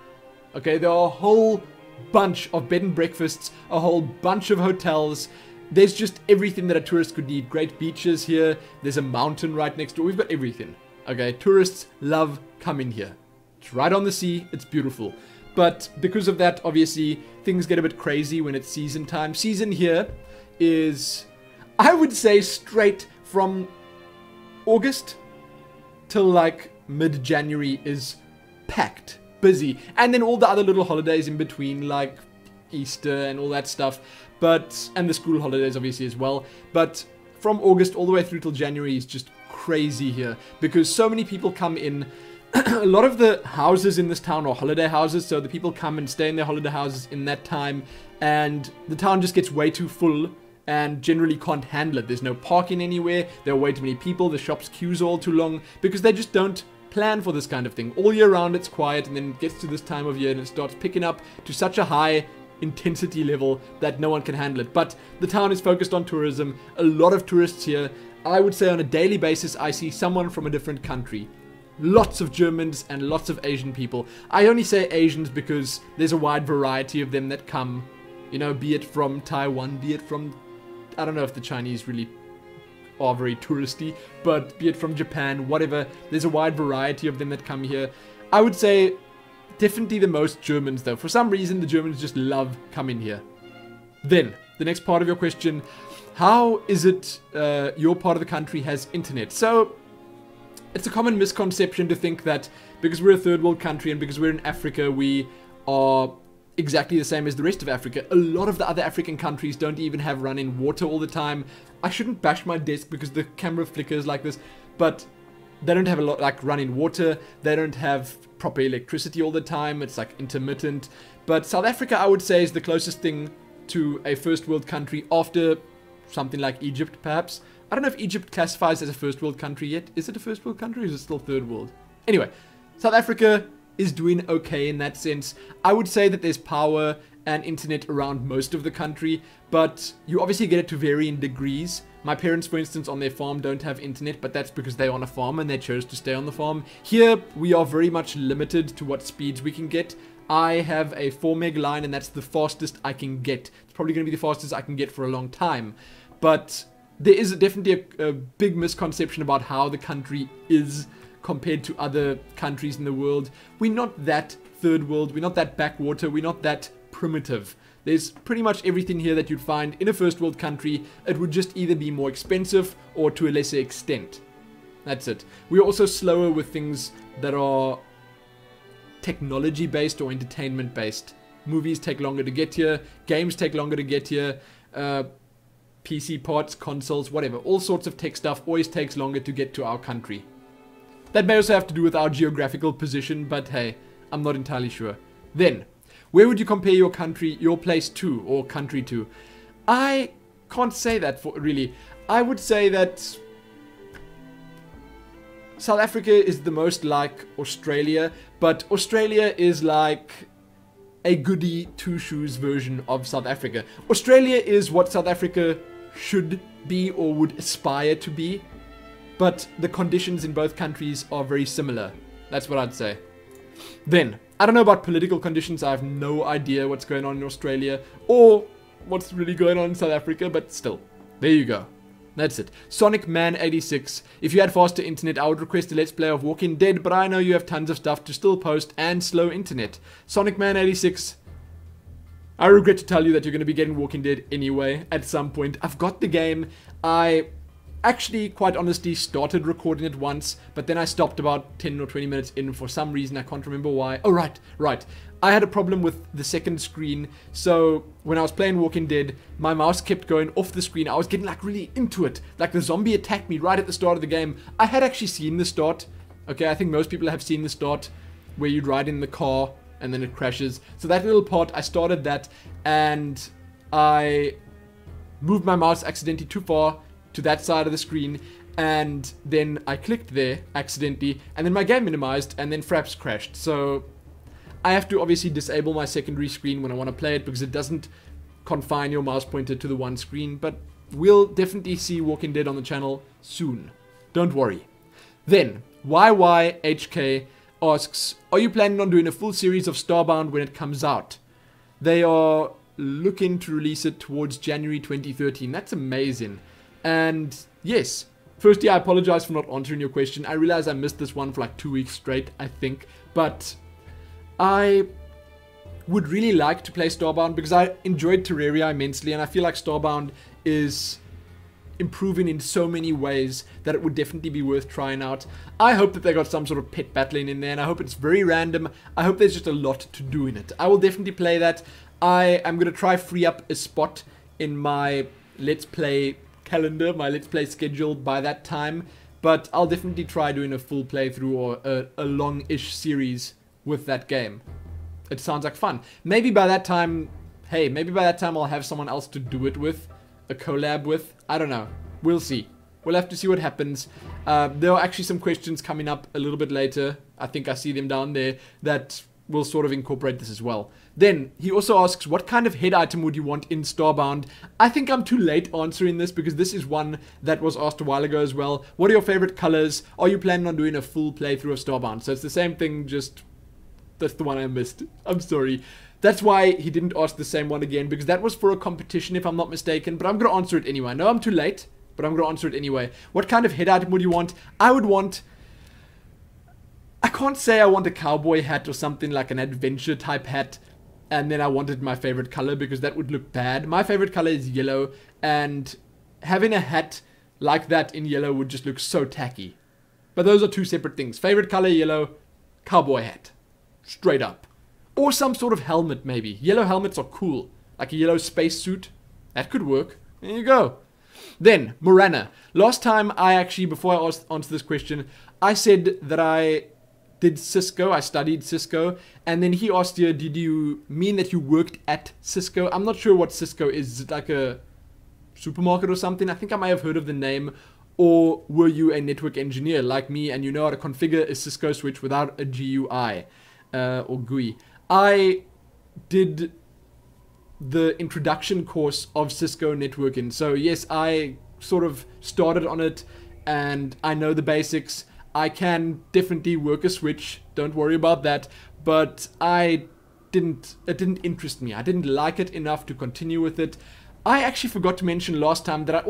Okay, there are a whole bunch of bed and breakfasts, a whole bunch of hotels. There's just everything that a tourist could need. Great beaches here. There's a mountain right next door. We've got everything. Okay, tourists love coming here. It's right on the sea. It's beautiful. But because of that, obviously, things get a bit crazy when it's season time. Season here is, I would say, straight from August till like mid-January is packed. Busy, and then all the other little holidays in between, like Easter and all that stuff, and the school holidays obviously as well. But from August all the way through till January is just crazy here because so many people come in. A lot of the houses in this town are holiday houses, so the people come and stay in their holiday houses in that time, and the town just gets way too full and generally can't handle it. There's no parking anywhere, there are way too many people, the shops queues are all too long because they just don't plan for this kind of thing. All year round it's quiet, and then it gets to this time of year and it starts picking up to such a high intensity level that no one can handle it. But the town is focused on tourism. A lot of tourists here. I would say on a daily basis I see someone from a different country. Lots of Germans and lots of Asian people. I only say Asians because there's a wide variety of them that come, you know, be it from Taiwan, be it from, I don't know if the Chinese really are very touristy, but be it from Japan, whatever. There's a wide variety of them that come here. I would say definitely the most Germans though. For some reason the Germans just love coming here. Then, the next part of your question, how is it your part of the country has internet? So, it's a common misconception to think that because we're a third world country and because we're in Africa, we are exactly the same as the rest of Africa. A lot of the other African countries don't even have running water all the time. I shouldn't bash my desk because the camera flickers like this, but they don't have a lot like running water. They don't have proper electricity all the time. It's like intermittent. But South Africa, I would say, is the closest thing to a first world country after something like Egypt, perhaps. I don't know if Egypt classifies as a first world country yet. Is it a first world country or is it still third world? Anyway, South Africa is doing okay in that sense. I would say that there's power and internet around most of the country, but you obviously get it to varying degrees. My parents, for instance, on their farm don't have internet, but that's because they're on a farm and they chose to stay on the farm. Here, we are very much limited to what speeds we can get. I have a 4 meg line and that's the fastest I can get. It's probably going to be the fastest I can get for a long time. But there is definitely a big misconception about how the country is compared to other countries in the world. We're not that third world, we're not that backwater, we're not that primitive. There's pretty much everything here that you'd find in a first world country. It would just either be more expensive or to a lesser extent. That's it. We're also slower with things that are technology based or entertainment based. Movies take longer to get here, games take longer to get here, PC parts, consoles, whatever, all sorts of tech stuff always takes longer to get to our country. That may also have to do with our geographical position, but hey, I'm not entirely sure. Then, where would you compare your country, your place to, or country to? I can't say that for really. I would say that South Africa is the most like Australia, but Australia is like a goody two-shoes version of South Africa. Australia is what South Africa should be or would aspire to be, but the conditions in both countries are very similar. That's what I'd say. Then, I don't know about political conditions. I have no idea what's going on in Australia or what's really going on in South Africa, but still, there you go. That's it. Sonic Man 86. If you had faster internet, I would request a Let's Play of Walking Dead, but I know you have tons of stuff to still post and slow internet. Sonic Man 86. I regret to tell you that you're going to be getting Walking Dead anyway at some point. I've got the game. I actually, quite honestly, started recording it once, but then I stopped about 10 or 20 minutes in for some reason. I can't remember why. Oh, right. I had a problem with the second screen, so when I was playing Walking Dead, my mouse kept going off the screen. I was getting like really into it. Like the zombie attacked me right at the start of the game. I had actually seen the start. Okay, I think most people have seen the start where you ride in the car and then it crashes. So that little part, I started that and I moved my mouse accidentally too far to that side of the screen, and then I clicked there accidentally, and then my game minimized, and then Fraps crashed. So I have to obviously disable my secondary screen when I want to play it, because it doesn't confine your mouse pointer to the one screen, but we'll definitely see Walking Dead on the channel soon. Don't worry. Then, YYHK asks, are you planning on doing a full series of Starbound when it comes out? They are looking to release it towards January 2013. That's amazing. And yes, firstly, I apologize for not answering your question. I realize I missed this one for like 2 weeks straight, I think. But I would really like to play Starbound because I enjoyed Terraria immensely. And I feel like Starbound is improving in so many ways that it would definitely be worth trying out. I hope that they got some sort of pet battling in there. And I hope it's very random. I hope there's just a lot to do in it. I will definitely play that. I am going to try free up a spot in my Let's Play calendar, my Let's Play schedule by that time, but I'll definitely try doing a full playthrough or a long-ish series with that game. It sounds like fun. Maybe by that time, hey, maybe by that time I'll have someone else to do it with, a collab with, I don't know, we'll see. We'll have to see what happens. There are actually some questions coming up a little bit later, I think I see them down there, that will sort of incorporate this as well. Then, he also asks, what kind of head item would you want in Starbound? I think I'm too late answering this because this is one that was asked a while ago as well. What are your favorite colors? Are you planning on doing a full playthrough of Starbound? So it's the same thing, just that's the one I missed. I'm sorry. That's why he didn't ask the same one again, because that was for a competition if I'm not mistaken, but I'm going to answer it anyway. I know I'm too late, but I'm going to answer it anyway. What kind of head item would you want? I would want... I can't say I want a cowboy hat or something like an adventure type hat, and then I wanted my favorite color because that would look bad. My favorite color is yellow, and having a hat like that in yellow would just look so tacky. But those are two separate things. Favorite color, yellow, cowboy hat. Straight up. Or some sort of helmet maybe. Yellow helmets are cool. Like a yellow space suit. That could work. There you go. Then, Morana. Last time I actually, before I answered this question, I said that I did Cisco, I studied Cisco, and then he asked you, did you mean that you worked at Cisco? I'm not sure what Cisco is. Is it like a supermarket or something? I think I might have heard of the name. Or were you a network engineer like me and you know how to configure a Cisco switch without a GUI or GUI? I did the introduction course of Cisco networking. So yes, I sort of started on it and I know the basics. I can definitely work a switch, don't worry about that, but it didn't interest me. I didn't like it enough to continue with it. I actually forgot to mention last time that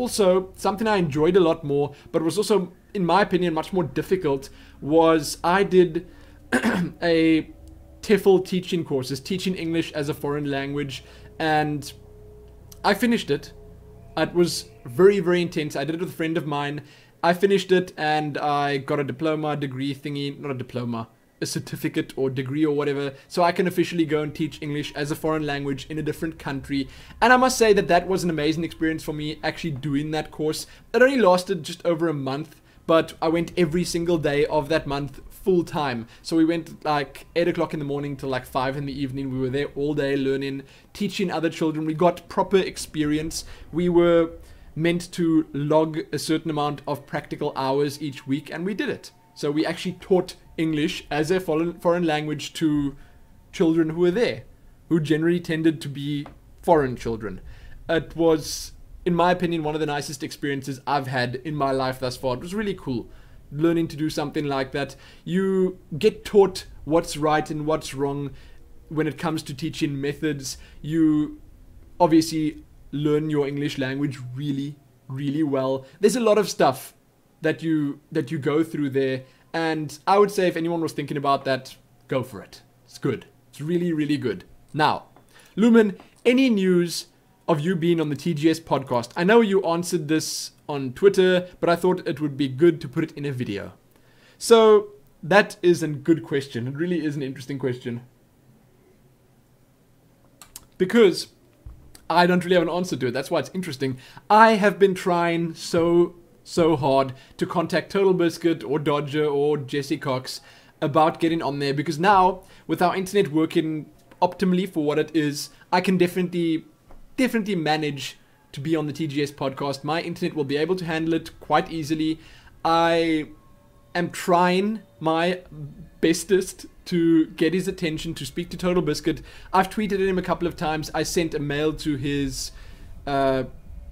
something I enjoyed a lot more, but was also, in my opinion, much more difficult, was I did a TEFL teaching courses, teaching English as a foreign language, and I finished it. It was very, very intense. I did it with a friend of mine. I finished it and I got a diploma, degree thingy, not a diploma, a certificate or degree or whatever, so I can officially go and teach English as a foreign language in a different country. And I must say that that was an amazing experience for me, actually doing that course. It only lasted just over a month, but I went every single day of that month full time. So we went like 8 o'clock in the morning till like 5 in the evening. We were there all day learning, teaching other children. We got proper experience. We were meant to log a certain amount of practical hours each week, and we did it. So we actually taught English as a foreign language to children who were there, who generally tended to be foreign children. It was, in my opinion, one of the nicest experiences I've had in my life thus far. It was really cool learning to do something like that. You get taught what's right and what's wrong when it comes to teaching methods. You obviously learn your English language really, really well. There's a lot of stuff that you go through there, and I would say if anyone was thinking about that, go for it. It's good. It's really, really good. Now, Lumin, any news of you being on the TGS podcast? I know you answered this on Twitter, but I thought it would be good to put it in a video. So that is a good question. It really is an interesting question, because I don't really have an answer to it. That's why it's interesting. I have been trying so hard to contact Total Biscuit or Dodger or Jesse Cox about getting on there, because now with our internet working optimally for what it is, I can definitely manage to be on the TGS podcast. My internet will be able to handle it quite easily. I am trying my bestest to get his attention, to speak to Total Biscuit. I've tweeted at him a couple of times. I sent a mail to his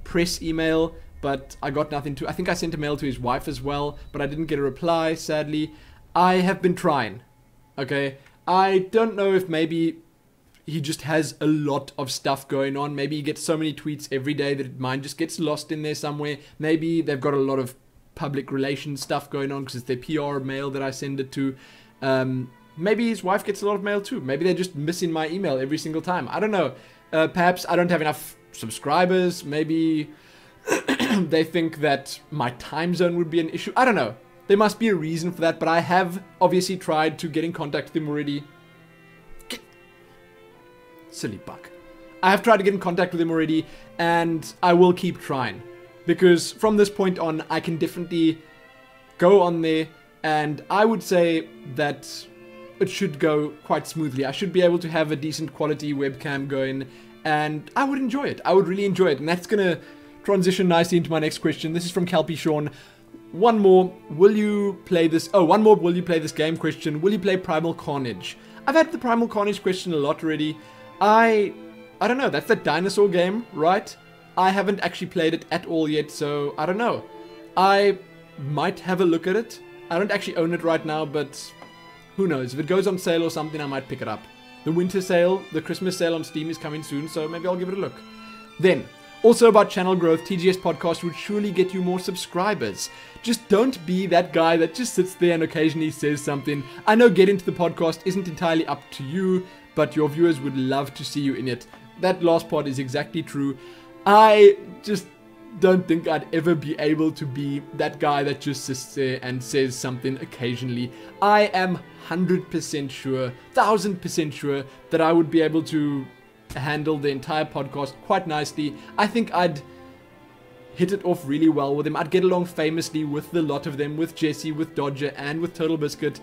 press email, but I got nothing to. I think I sent a mail to his wife as well, but I didn't get a reply, sadly. I have been trying, okay? I don't know if maybe he just has a lot of stuff going on. Maybe he gets so many tweets every day that mine just gets lost in there somewhere. Maybe they've got a lot of public relations stuff going on because it's their PR mail that I send it to. Maybe his wife gets a lot of mail too. Maybe they're just missing my email every single time. I don't know. Perhaps I don't have enough subscribers. Maybe they think that my time zone would be an issue. I don't know. There must be a reason for that, but I have obviously tried to get in contact with him already. Silly buck. I have tried to get in contact with him already, and I will keep trying, because from this point on, I can definitely go on there, and I would say that it should go quite smoothly. I should be able to have a decent quality webcam going, and I would enjoy it. I would really enjoy it, and that's going to transition nicely into my next question. This is from Calpy Sean. One more, will you play this? Oh, one more, will you play this game question? Will you play Primal Carnage? I've had the Primal Carnage question a lot already. I don't know, that's that dinosaur game, right? I haven't actually played it at all yet, so I don't know. I might have a look at it. I don't actually own it right now, but who knows? If it goes on sale or something, I might pick it up. The winter sale, the Christmas sale on Steam is coming soon, so maybe I'll give it a look. Then, also about channel growth, TGS Podcast would surely get you more subscribers. Just don't be that guy that just sits there and occasionally says something. I know getting to the podcast isn't entirely up to you, but your viewers would love to see you in it. That last part is exactly true. I just don't think I'd ever be able to be that guy that just sits there and says something occasionally. I am 100% sure, 1000% sure that I would be able to handle the entire podcast quite nicely. I think I'd hit it off really well with him. I'd get along famously with the lot of them, with Jesse, with Dodger, and with Total Biscuit.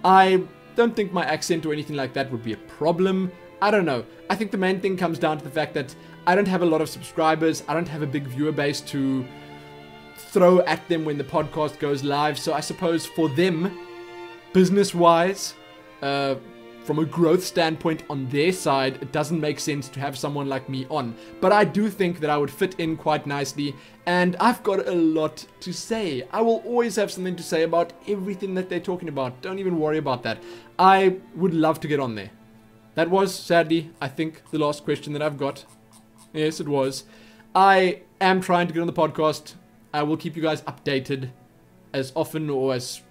I don't think my accent or anything like that would be a problem. I don't know. I think the main thing comes down to the fact that I don't have a lot of subscribers. I don't have a big viewer base to throw at them when the podcast goes live. So I suppose for them, business-wise, from a growth standpoint on their side, it doesn't make sense to have someone like me on. But I do think that I would fit in quite nicely, and I've got a lot to say. I will always have something to say about everything that they're talking about. Don't even worry about that. I would love to get on there. That was, sadly, I think, the last question that I've got. Yes, it was. I am trying to get on the podcast. I will keep you guys updated as often or as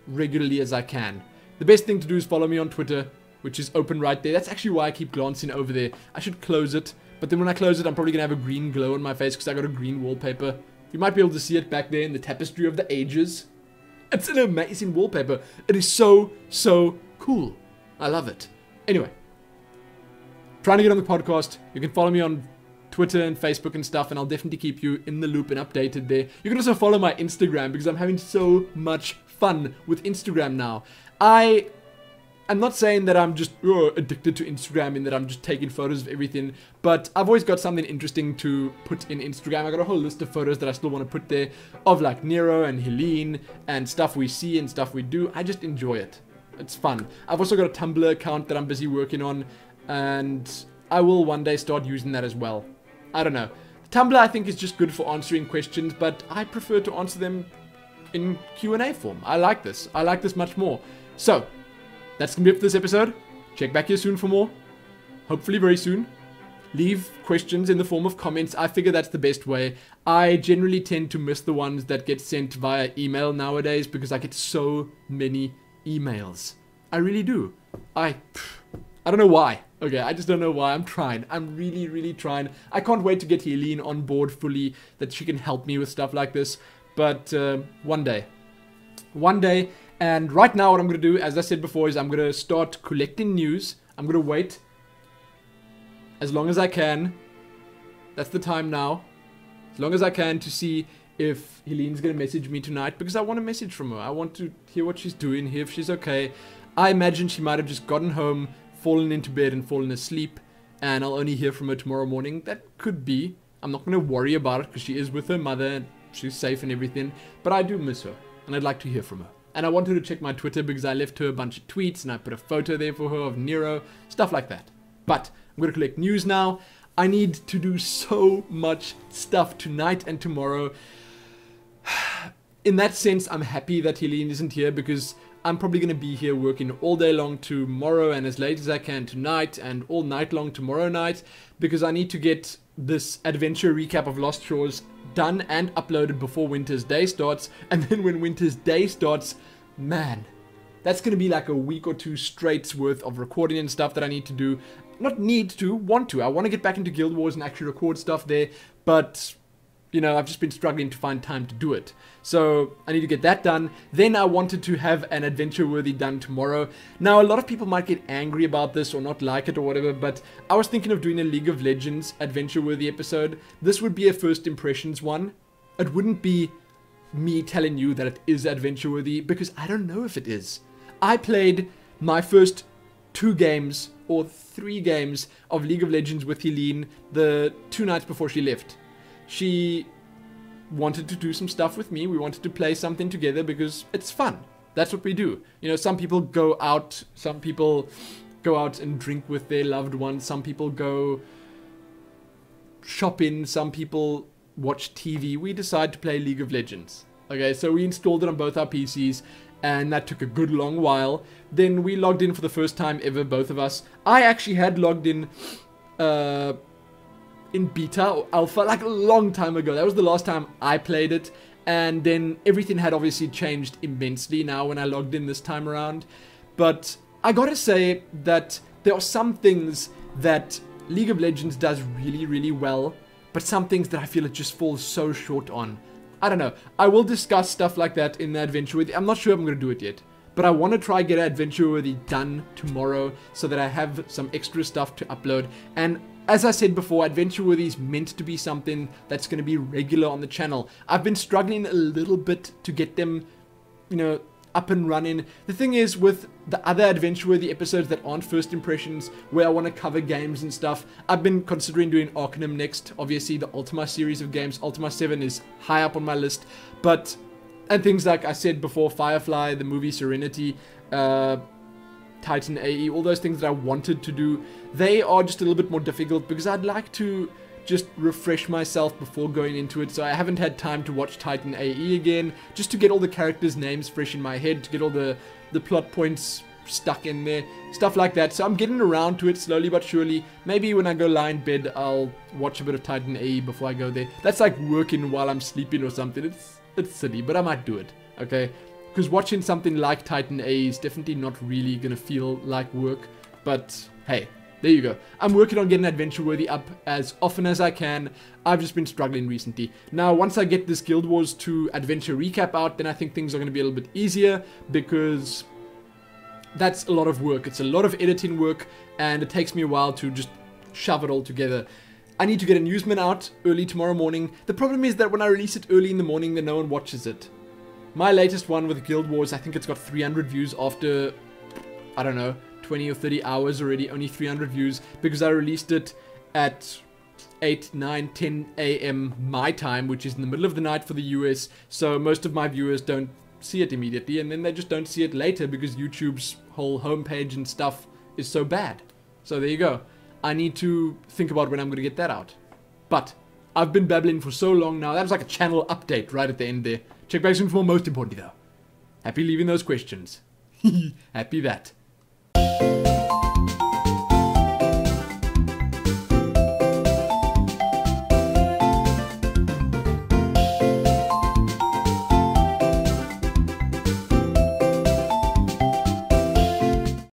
regularly as I can. The best thing to do is follow me on Twitter, which is open right there. That's actually why I keep glancing over there. I should close it, but then when I close it, I'm probably going to have a green glow on my face because I got a green wallpaper. You might be able to see it back there in the tapestry of the ages. It's an amazing wallpaper. It is so, so cool. I love it. Anyway, trying to get on the podcast. You can follow me on Twitter and Facebook and stuff, and I'll definitely keep you in the loop and updated there. You can also follow my Instagram because I'm having so much fun with Instagram now. I'm not saying that I'm just addicted to Instagram and that I'm just taking photos of everything, but I've always got something interesting to put in Instagram. I got a whole list of photos that I still want to put there of like Nero and Helene and stuff we see and stuff we do. I just enjoy it. It's fun. I've also got a Tumblr account that I'm busy working on, and I will one day start using that as well. I don't know. Tumblr I think is just good for answering questions, but I prefer to answer them in Q&A form. I like this. I like this much more. So, that's going to be it for this episode. Check back here soon for more. Hopefully very soon. Leave questions in the form of comments. I figure that's the best way. I generally tend to miss the ones that get sent via email nowadays because I get so many emails. I really do. I don't know why. Okay, I just don't know why. I'm trying. I'm really, really trying. I can't wait to get Helene on board fully, that she can help me with stuff like this. But one day. One day. And right now what I'm going to do, as I said before, is I'm going to start collecting news. I'm going to wait as long as I can. That's the time now. As long as I can to see if Helene's going to message me tonight. Because I want a message from her. I want to hear what she's doing, hear if she's okay. I imagine she might have just gotten home, fallen into bed and fallen asleep. And I'll only hear from her tomorrow morning. That could be. I'm not going to worry about it because she is with her mother and she's safe and everything. But I do miss her. And I'd like to hear from her. And I wanted to check my Twitter because I left her a bunch of tweets and I put a photo there for her of Nero, stuff like that. But I'm going to collect news now. I need to do so much stuff tonight and tomorrow. In that sense, I'm happy that Helene isn't here because I'm probably going to be here working all day long tomorrow and as late as I can tonight and all night long tomorrow night because I need to get this adventure recap of Lost Shores done and uploaded before Winter's Day starts. And then when Winter's Day starts, man, that's going to be like a week or two straight's worth of recording and stuff that I need to do. Not need to, want to. I want to get back into Guild Wars and actually record stuff there, but you know, I've just been struggling to find time to do it. So I need to get that done. Then I wanted to have an adventure worthy done tomorrow. Now, a lot of people might get angry about this or not like it or whatever, but I was thinking of doing a League of Legends adventure worthy episode. This would be a first impressions one. It wouldn't be me telling you that it is adventure worthy because I don't know if it is. I played my first 2 games or 3 games of League of Legends with Helene the 2 nights before she left. She wanted to do some stuff with me. We wanted to play something together because it's fun. That's what we do. You know, some people go out and drink with their loved ones. Some people go shopping. Some people watch TV. We decide to play League of Legends. Okay, so we installed it on both our PCs and that took a good long while. Then we logged in for the first time ever, both of us. I actually had logged in beta or alpha like a long time ago. That was the last time I played it, and then everything had obviously changed immensely now when I logged in this time around. But I gotta say that there are some things that League of Legends does really, really well, but some things that I feel it just falls so short on. I don't know. I will discuss stuff like that in the adventure worthy. I'm not sure if I'm gonna do it yet, but I want to try get adventure worthy done tomorrow so that I have some extra stuff to upload. And as I said before, adventure worthy is meant to be something that's going to be regular on the channel. I've been struggling a little bit to get them, you know, up and running. The thing is, with the other adventure worthy episodes that aren't first impressions, where I want to cover games and stuff, I've been considering doing Arcanum next. Obviously, the Ultima series of games, Ultima 7 is high up on my list. But, and things like I said before, Firefly, the movie Serenity, Titan AE, all those things that I wanted to do, they are just a little bit more difficult because I'd like to just refresh myself before going into it. So I haven't had time to watch Titan AE again, just to get all the characters' names fresh in my head, to get all the plot points stuck in there, stuff like that. So I'm getting around to it slowly but surely. Maybe when I go lie in bed, I'll watch a bit of Titan AE before I go there. That's like working while I'm sleeping or something. It's silly, but I might do it, okay? Because watching something like Titan AE is definitely not really gonna feel like work, but hey, there you go. I'm working on getting Adventure Worthy up as often as I can. I've just been struggling recently. Now, once I get this Guild Wars 2 Adventure recap out, then I think things are going to be a little bit easier, because that's a lot of work. It's a lot of editing work, and it takes me a while to just shove it all together. I need to get a newsman out early tomorrow morning. The problem is that when I release it early in the morning, then no one watches it. My latest one with Guild Wars, I think it's got 300 views after, I don't know, 20 or 30 hours already, only 300 views, because I released it at 8, 9, 10 a.m. my time, which is in the middle of the night for the US, so most of my viewers don't see it immediately, and then they just don't see it later because YouTube's whole homepage and stuff is so bad. So there you go. I need to think about when I'm going to get that out. But I've been babbling for so long now. That was like a channel update right at the end there. Check back soon for more. Most importantly though, happy leaving those questions. Happy that.